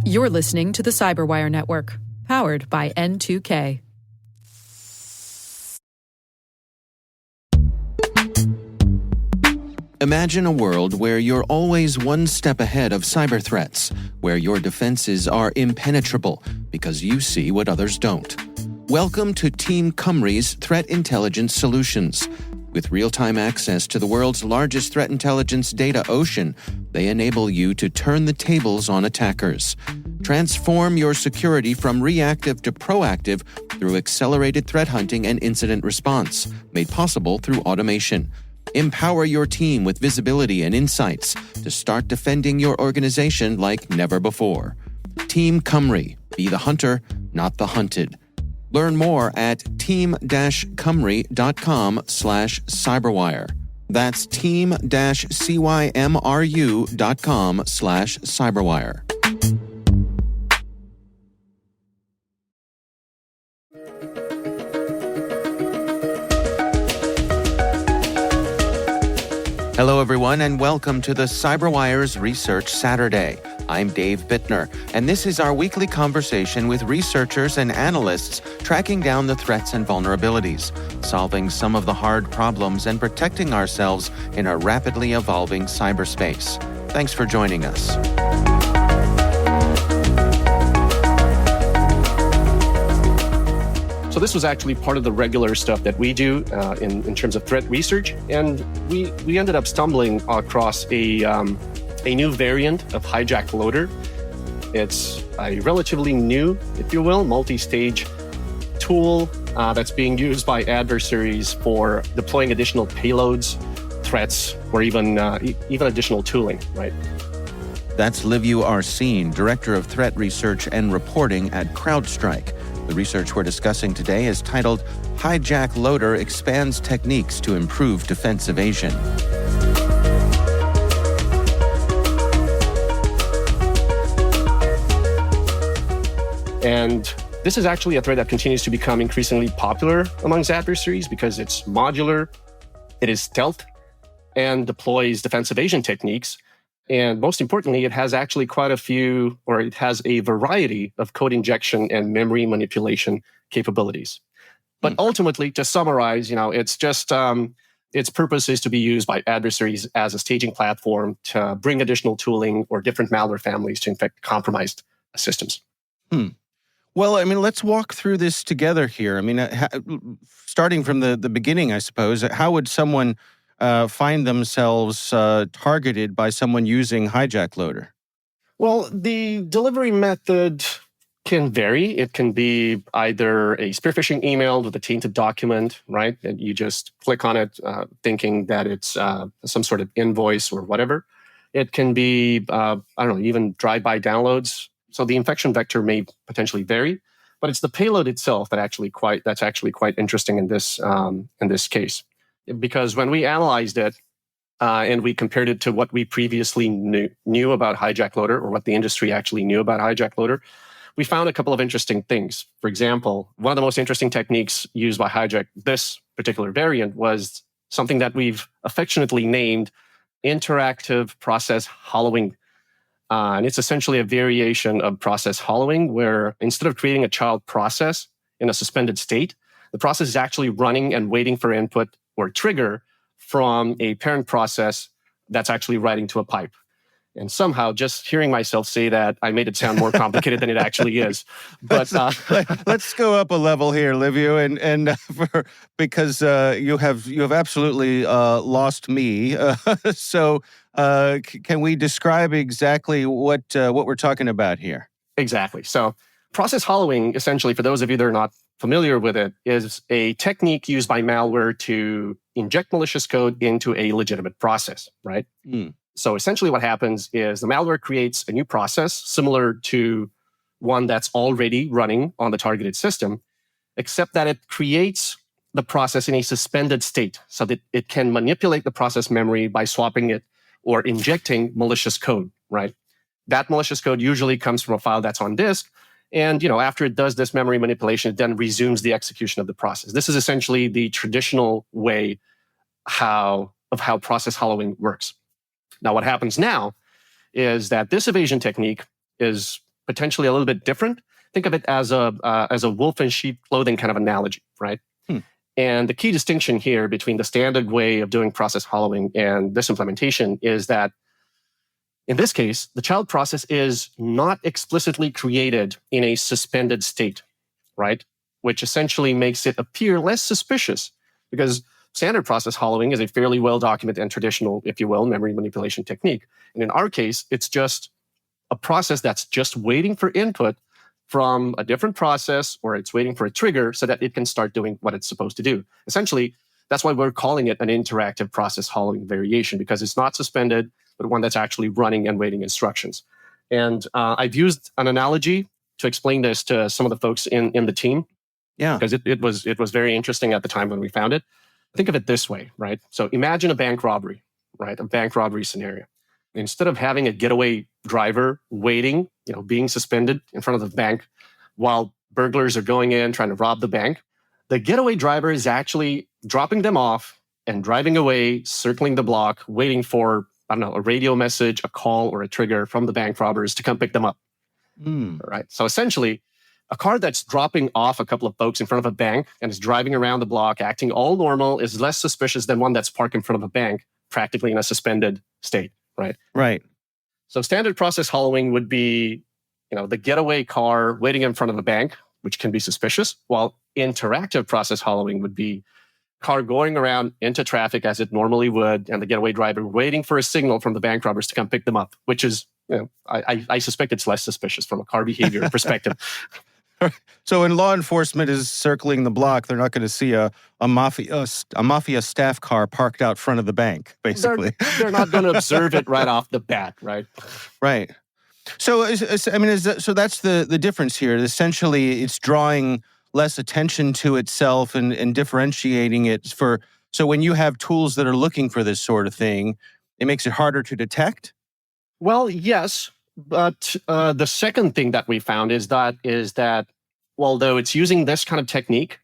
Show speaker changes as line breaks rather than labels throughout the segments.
You're listening to the Cyberwire Network, powered by N2K.
Imagine a world where you're always one step ahead of cyber threats, where your defenses are impenetrable because you see what others don't. Welcome to Team Cymru's Threat Intelligence Solutions. With real-time access to the world's largest threat intelligence data ocean, they enable you to turn the tables on attackers. Transform your security from reactive to proactive through accelerated threat hunting and incident response, made possible through automation. Empower your team with visibility and insights to start defending your organization like never before. Team Cymru. Be the hunter, not the hunted. Learn more at team-cymru.com/cyberwire. That's team-cymru.com/cyberwire. Hello, everyone, and welcome to the CyberWire's Research Saturday. I'm Dave Bittner, and this is our weekly conversation with researchers and analysts tracking down the threats and vulnerabilities, solving some of the hard problems, and protecting ourselves in a rapidly evolving cyberspace. Thanks for joining us.
So this was actually part of the regular stuff that we do in terms of threat research, and we ended up stumbling across a new variant of HijackLoader. It's a relatively new, if you will, multi-stage tool that's being used by adversaries for deploying additional payloads, threats, or even additional tooling, right?
That's Liviu Arsene, Director of Threat Research and Reporting at CrowdStrike. The research we're discussing today is titled HijackLoader Expands Techniques to Improve Defense Evasion.
And this is actually a threat that continues to become increasingly popular amongst adversaries because it's modular, it is stealth, and deploys defense evasion techniques. And most importantly, it has actually it has a variety of code injection and memory manipulation capabilities. But ultimately, to summarize, it's just its purpose is to be used by adversaries as a staging platform to bring additional tooling or different malware families to infect compromised systems.
Well, let's walk through this together here. Starting from the beginning, I suppose, how would someone find themselves targeted by someone using HijackLoader?
Well, the delivery method can vary. It can be either a spear phishing email with a tainted document, right? And you just click on it thinking that it's some sort of invoice or whatever. It can be, even drive-by downloads. So the infection vector may potentially vary, but it's the payload itself that's actually quite interesting in this case. Because when we analyzed it and we compared it to what we previously knew about HijackLoader, or what the industry actually knew about HijackLoader, we found a couple of interesting things. For example, one of the most interesting techniques used by Hijack, this particular variant, was something that we've affectionately named interactive process hollowing. And it's essentially a variation of process hollowing, where instead of creating a child process in a suspended state, the process is actually running and waiting for input or trigger from a parent process that's actually writing to a pipe. And somehow, just hearing myself say that, I made it sound more complicated than it actually is. But
let's go up a level here, Liviu, because you have absolutely lost me. So can we describe exactly what we're talking about here?
Exactly. So process hollowing, essentially, for those of you that are not familiar with it, is a technique used by malware to inject malicious code into a legitimate process, right? So essentially what happens is the malware creates a new process similar to one that's already running on the targeted system, except that it creates the process in a suspended state so that it can manipulate the process memory by swapping it or injecting malicious code, right? That malicious code usually comes from a file that's on disk. And after it does this memory manipulation, it then resumes the execution of the process. This is essentially the traditional way of how process hollowing works. Now, what happens now is that this evasion technique is potentially a little bit different. Think of it as a wolf in sheep clothing kind of analogy, right? And the key distinction here between the standard way of doing process hollowing and this implementation is that in this case, the child process is not explicitly created in a suspended state, right? Which essentially makes it appear less suspicious because standard process hollowing is a fairly well-documented and traditional, if you will, memory manipulation technique. And in our case, it's just a process that's just waiting for input from a different process, or it's waiting for a trigger so that it can start doing what it's supposed to do. Essentially, that's why we're calling it an interactive process hollowing variation, because it's not suspended, but one that's actually running and waiting instructions. And I've used an analogy to explain this to some of the folks in the team.
Yeah.
Because it was very interesting at the time when we found it. Think of it this way, right? So imagine a bank robbery, right? A bank robbery scenario. Instead of having a getaway driver waiting, being suspended in front of the bank while burglars are going in trying to rob the bank, the getaway driver is actually dropping them off and driving away, circling the block, waiting for, a radio message, a call, or a trigger from the bank robbers to come pick them up. Right? So essentially, a car that's dropping off a couple of folks in front of a bank and is driving around the block, acting all normal, is less suspicious than one that's parked in front of a bank, practically in a suspended state, right?
Right.
So standard process hollowing would be, the getaway car waiting in front of a bank, which can be suspicious, while interactive process hollowing would be car going around into traffic as it normally would, and the getaway driver waiting for a signal from the bank robbers to come pick them up, which is, I suspect it's less suspicious from a car behavior perspective.
So when law enforcement is circling the block, they're not going to see a mafia staff car parked out front of the bank, basically.
They're not going to observe it right off the bat, right?
Right. So, so that's the difference here. Essentially, it's drawing less attention to itself and differentiating it so when you have tools that are looking for this sort of thing, it makes it harder to detect?
Well, yes. But the second thing that we found is that although it's using this kind of technique,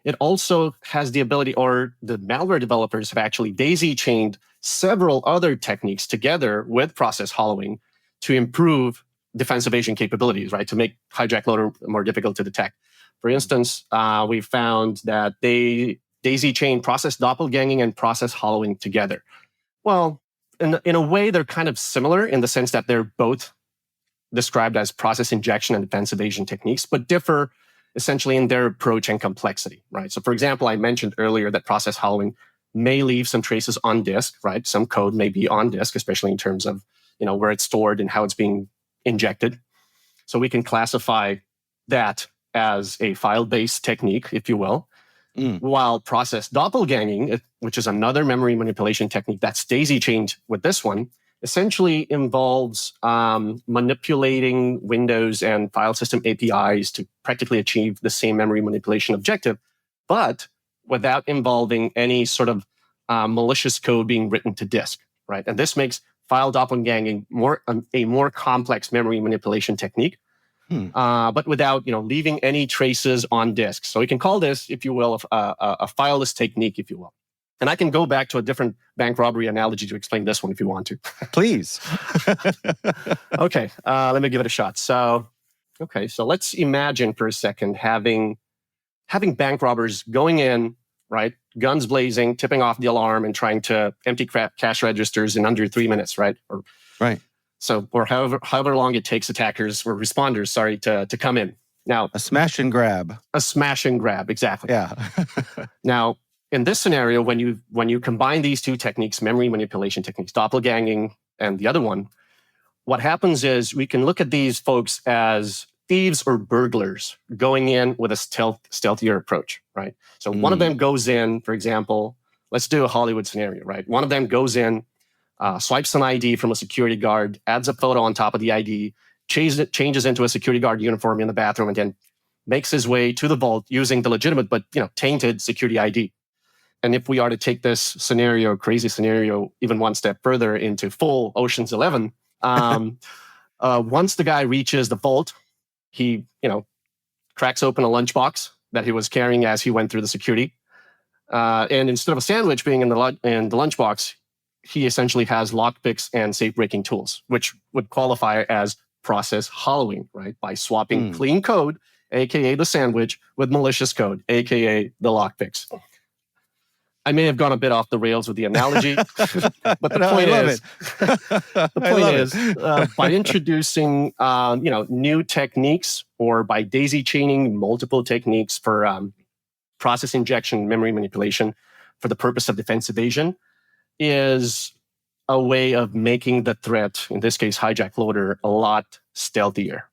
it also has the ability, or the malware developers have actually daisy-chained several other techniques together with process hollowing to improve defense evasion capabilities, right? To make HijackLoader more difficult to detect. For instance, we found that they daisy-chain process doppelganging and process hollowing together. Well, in a way, they're kind of similar in the sense that they're both described as process injection and defense evasion techniques, but differ essentially in their approach and complexity, right? So for example, I mentioned earlier that process hollowing may leave some traces on disk, right? Some code may be on disk, especially in terms of, where it's stored and how it's being injected. So we can classify that as a file-based technique, if you will. While process doppelganging, which is another memory manipulation technique that's daisy-chained with this one, essentially involves manipulating Windows and file system APIs to practically achieve the same memory manipulation objective, but without involving any sort of malicious code being written to disk, right? And this makes file doppelganging a more complex memory manipulation technique, but without leaving any traces on disk. So we can call this, if you will, a fileless technique, if you will. And I can go back to a different bank robbery analogy to explain this one if you want to.
Please.
Okay, let me give it a shot. So let's imagine for a second having bank robbers going in, right? Guns blazing, tipping off the alarm and trying to empty cash registers in under 3 minutes, right?
Right.
So, or however long it takes attackers or responders, to come in. Now,
a smash and grab.
A smash and grab, exactly.
Yeah.
Now, in this scenario, when you combine these two techniques, memory manipulation techniques, doppelganging and the other one, what happens is we can look at these folks as thieves or burglars going in with a stealthier approach, right? So one of them goes in, for example, let's do a Hollywood scenario, right? One of them goes in, swipes an ID from a security guard, adds a photo on top of the ID, changes into a security guard uniform in the bathroom, and then makes his way to the vault using the legitimate but tainted security ID. And if we are to take this scenario, crazy scenario, even one step further into full Ocean's 11, once the guy reaches the vault, he cracks open a lunchbox that he was carrying as he went through the security, and instead of a sandwich being in the lunchbox, he essentially has lockpicks and safe breaking tools, which would qualify as process hollowing, right? By swapping clean code, aka the sandwich, with malicious code, aka the lockpicks. I may have gone a bit off the rails with the analogy, but the point is, by introducing new techniques, or by daisy chaining multiple techniques for process injection, memory manipulation for the purpose of defense evasion, is a way of making the threat, in this case HijackLoader, a lot stealthier.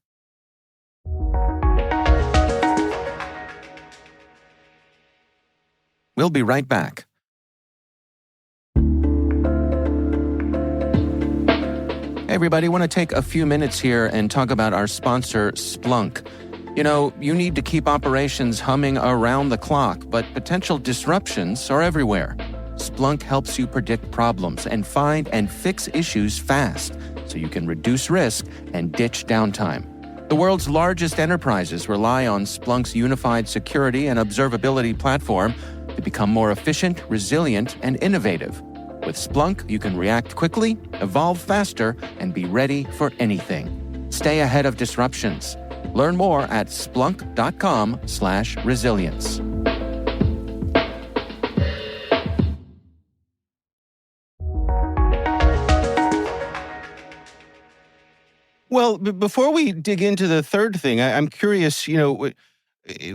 We'll be right back. Hey everybody, want to take a few minutes here and talk about our sponsor, Splunk. You know, you need to keep operations humming around the clock, but potential disruptions are everywhere. Splunk helps you predict problems and find and fix issues fast, so you can reduce risk and ditch downtime. The world's largest enterprises rely on Splunk's unified security and observability platform to become more efficient, resilient, and innovative. With Splunk, you can react quickly, evolve faster, and be ready for anything. Stay ahead of disruptions. Learn more at splunk.com/resilience. Well, before we dig into the third thing, I'm curious,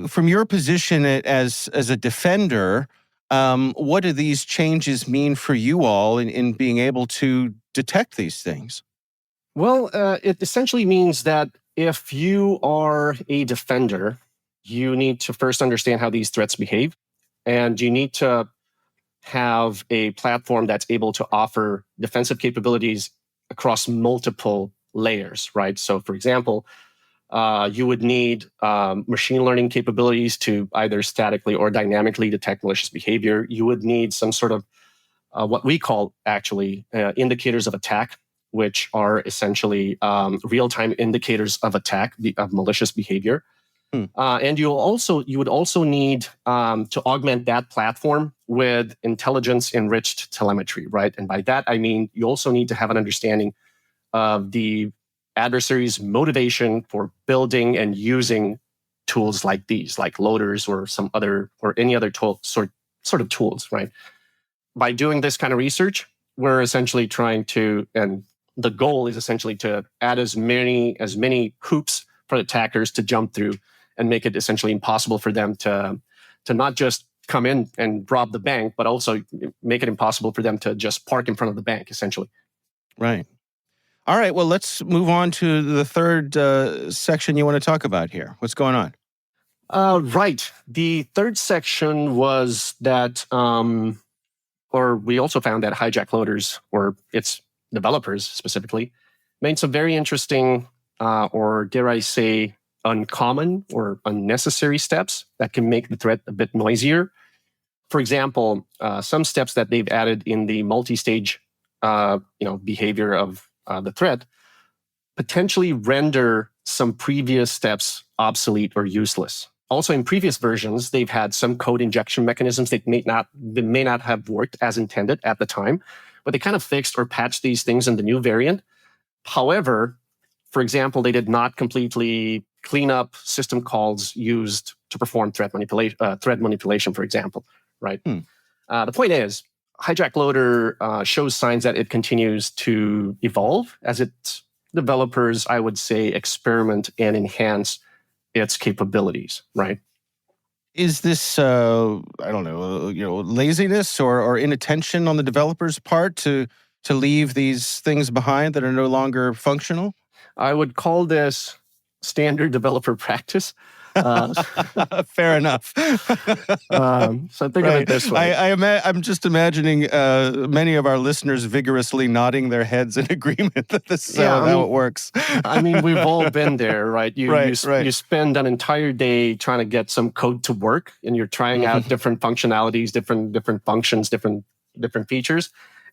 from your position as a defender, what do these changes mean for you all in being able to detect these things?
Well, it essentially means that if you are a defender, you need to first understand how these threats behave, and you need to have a platform that's able to offer defensive capabilities across multiple layers, right? So, for example, you would need machine learning capabilities to either statically or dynamically detect malicious behavior. You would need some sort of what we call actually indicators of attack, which are essentially real-time indicators of attack, of malicious behavior. And you would also need to augment that platform with intelligence-enriched telemetry, right? And by that, I mean you also need to have an understanding of the adversaries' motivation for building and using tools like these, like loaders or any other sort of tools, right? By doing this kind of research, we're essentially trying to, and the goal is essentially to add as many hoops for attackers to jump through and make it essentially impossible for them to not just come in and rob the bank, but also make it impossible for them to just park in front of the bank, essentially.
Right. All right, well, let's move on to the third section you want to talk about here. What's going on?
Right. The third section was that, or we also found that HijackLoaders, or its developers specifically, made some very interesting, or dare I say, uncommon or unnecessary steps that can make the threat a bit noisier. For example, some steps that they've added in the multi-stage, behavior of the threat potentially render some previous steps obsolete or useless. Also, in previous versions, they've had some code injection mechanisms that may not have worked as intended at the time, but they kind of fixed or patched these things in the new variant. However, for example, they did not completely clean up system calls used to perform threat manipulation, for example, right? The point is, HijackLoader shows signs that it continues to evolve as its developers, I would say, experiment and enhance its capabilities, right?
Is this, laziness or inattention on the developer's part to leave these things behind that are no longer functional?
I would call this standard developer practice.
Fair enough.
So think of it this way.
I'm just imagining many of our listeners vigorously nodding their heads in agreement that this is how it works.
I mean, we've all been there, right? You spend an entire day trying to get some code to work, and you're trying out different functionalities, different functions, different features.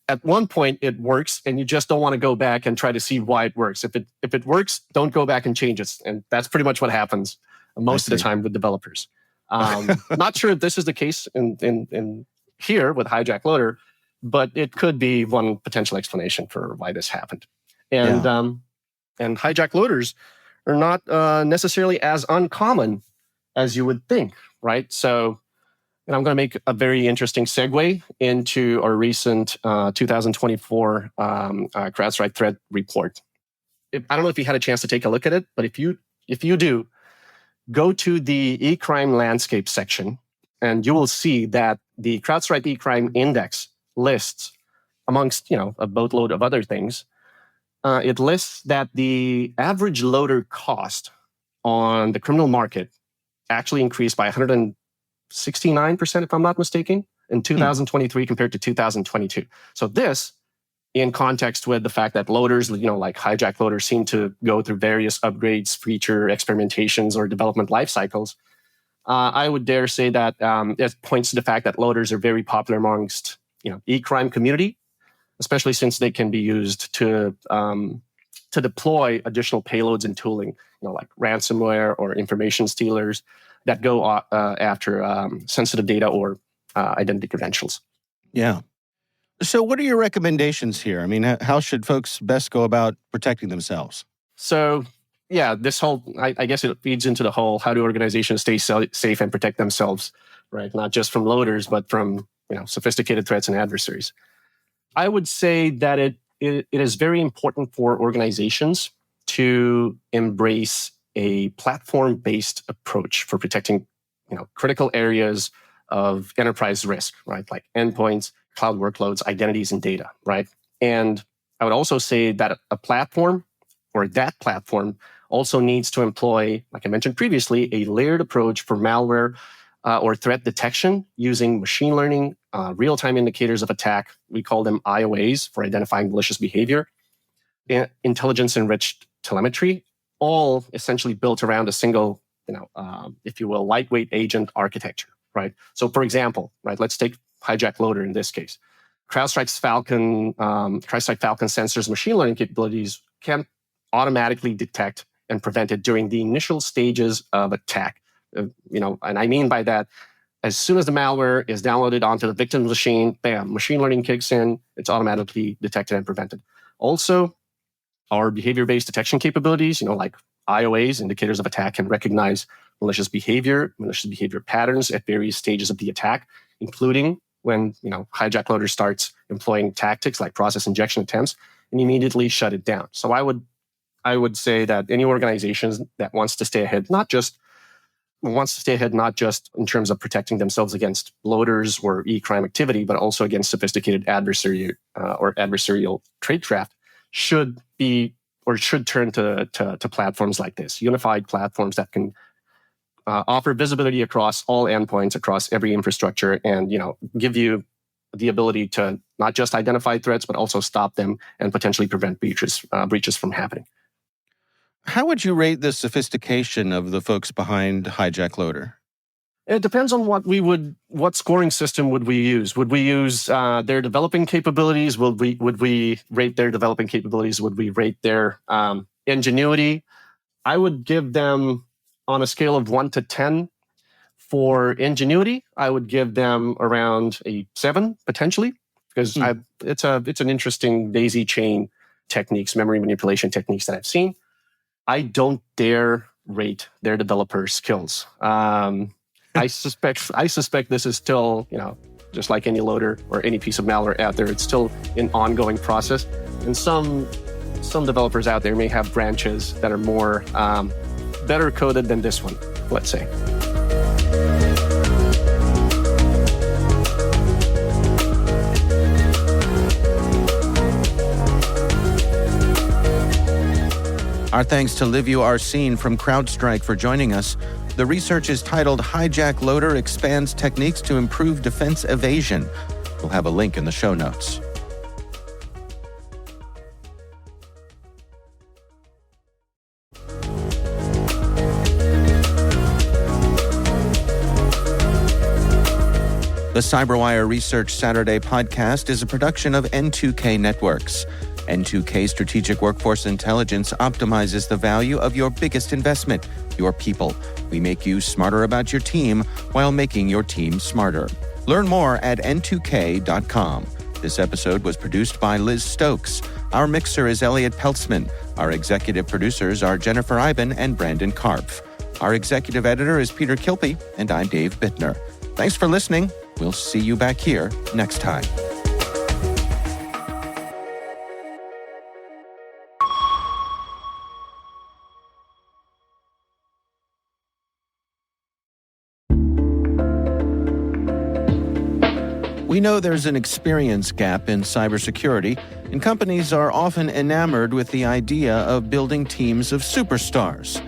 At one point, it works, and you just don't want to go back and try to see why it works. If it works, don't go back and change it. And that's pretty much what happens most of the time with developers. Not sure if this is the case in here with HijackLoader, but it could be one potential explanation for why this happened. And and hijack loaders are not necessarily as uncommon as you would think, right? So, and I'm going to make a very interesting segue into our recent 2024 CrowdStrike threat report. I don't know if you had a chance to take a look at it, but if you do, go to the e-crime landscape section, and you will see that the CrowdStrike e-crime index lists, amongst a boatload of other things, it lists that the average loader cost on the criminal market actually increased by 169%, if I'm not mistaken, in 2023 compared to 2022. So this, in context with the fact that loaders, like HijackLoader, seem to go through various upgrades, feature experimentations, or development life cycles, I would dare say that it points to the fact that loaders are very popular amongst e-crime community, especially since they can be used to deploy additional payloads and tooling, like ransomware or information stealers that go after sensitive data or identity credentials.
Yeah. So what are your recommendations here? I mean, how should folks best go about protecting themselves?
So, yeah, this whole, I guess it feeds into the whole, how do organizations stay safe and protect themselves, right? Not just from loaders, but from sophisticated threats and adversaries. I would say that it is very important for organizations to embrace a platform-based approach for protecting critical areas of enterprise risk, right? Like endpoints, cloud workloads, identities, and data, right? And I would also say that a platform, or that platform, also needs to employ, like I mentioned previously, a layered approach for malware or threat detection using machine learning, real-time indicators of attack. We call them IOAs for identifying malicious behavior, intelligence-enriched telemetry, all essentially built around a single, if you will, lightweight agent architecture, right? So, for example, right, let's take HijackLoader in this case. CrowdStrike Falcon sensors machine learning capabilities can automatically detect and prevent it during the initial stages of attack. And I mean by that, as soon as the malware is downloaded onto the victim's machine, bam, machine learning kicks in, it's automatically detected and prevented. Also, our behavior-based detection capabilities, like IOAs, indicators of attack, can recognize malicious behavior patterns at various stages of the attack, including when HijackLoader starts employing tactics like process injection attempts, and immediately shut it down. So I would say that any organizations that wants to stay ahead, not just in terms of protecting themselves against loaders or e-crime activity, but also against sophisticated adversary or adversarial tradecraft, should turn to platforms like this, unified platforms that can offer visibility across all endpoints, across every infrastructure, and give you the ability to not just identify threats, but also stop them and potentially prevent breaches from happening.
How would you rate the sophistication of the folks behind HijackLoader?
It depends on what scoring system would we use. Would we use their developing capabilities? Would we rate their developing capabilities? Would we rate their ingenuity? I would give them, on a scale of 1 to 10, for ingenuity, I would give them around a 7, potentially, because it's an interesting daisy chain techniques, memory manipulation techniques that I've seen. I don't dare rate their developer skills. I suspect this is still, just like any loader or any piece of malware out there, it's still an ongoing process. And some developers out there may have branches that are more better coded than this one, let's say.
Our thanks to Liviu Arsene from CrowdStrike for joining us. The research is titled HijackLoader Expands Techniques to Improve Defense Evasion. We'll have a link in the show notes. The CyberWire Research Saturday podcast is a production of N2K Networks. N2K Strategic Workforce Intelligence optimizes the value of your biggest investment, your people. We make you smarter about your team while making your team smarter. Learn more at n2k.com. This episode was produced by Liz Stokes. Our mixer is Elliot Peltzman. Our executive producers are Jennifer Iben and Brandon Karpf. Our executive editor is Peter Kilpie, and I'm Dave Bittner. Thanks for listening. We'll see you back here next time. We know there's an experience gap in cybersecurity, and companies are often enamored with the idea of building teams of superstars.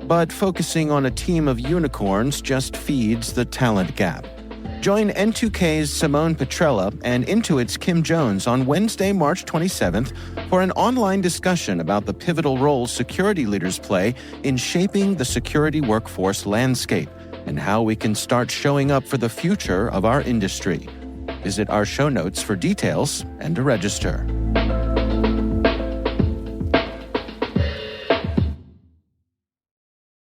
But focusing on a team of unicorns just feeds the talent gap. Join N2K's Simone Petrella and Intuit's Kim Jones on Wednesday, March 27th for an online discussion about the pivotal role security leaders play in shaping the security workforce landscape and how we can start showing up for the future of our industry. Visit our show notes for details and to register.